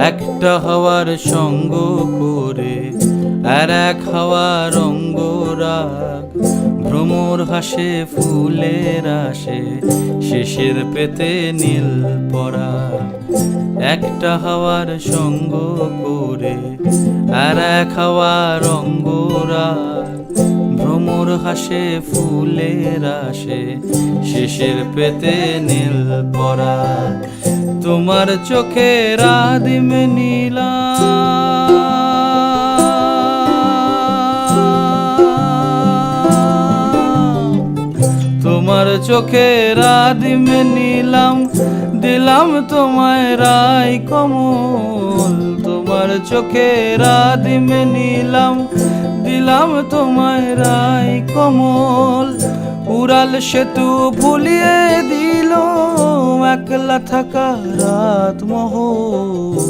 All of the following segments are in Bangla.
একটা হাওয়ার সঙ্গ করে আর এক হাওয়ার অঙ্গরাগ, ভ্রমর হাসে ফুলের আসে শেষের পেতে নীল পরাগ। একটা হাওয়ার সঙ্গ করে আর এক হাওয়ার অঙ্গরাগ, ভ্রমর হাসে ফুলের আসে শেষের পেতে নীল পরাগ। তোমার চোখের আদিম নীলা, তোমার চোখের আদিম নীলাম, দিলাম তোমায় রাই কমল। তোমার চোখের আদিম নীলাম, দিলাম তোমায় রাই কমল। উড়াল সেতু ভুলিয়ে দিল একলা থাকা রাত মহল।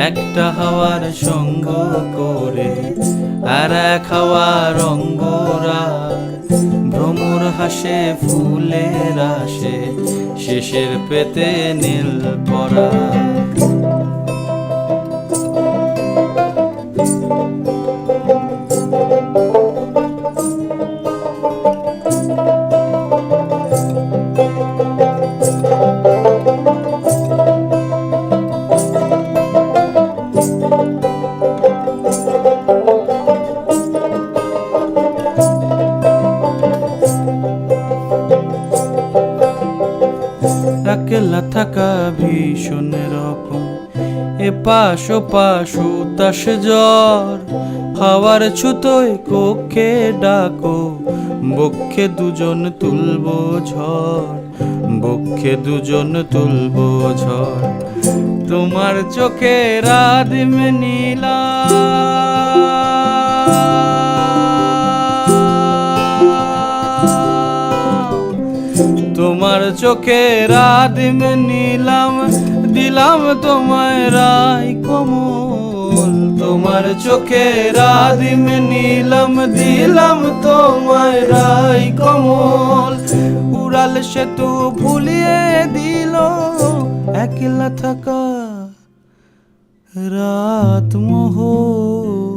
একটা হাওয়ার সঙ্গ করে আর এক হাওয়ার অঙ্গরাগ, ভ্রমর হাসে ফুলের আসে শেষের পেতে নীল পরাগ। একলা থাকা ভীষণ রকম, এপাশ ওপাশ উতাস জ্বর। হাওয়ার ছুতোয় কক্ষে ডাকো, বক্ষে দুজন তুলবো ঝড়, বক্ষে দুজন তুলবো ঝড়। তোমার চোখের আদিম নীলা, তোমার চোখের আদিম নীলাম, দিলাম তোমায় রাই কমল। তোমার চোখের আদিম নীলাম, দিলাম তোমায় রাই কমল। উড়াল সেতু ভুলিয়ে দিল একলা থাকা রাত মহল।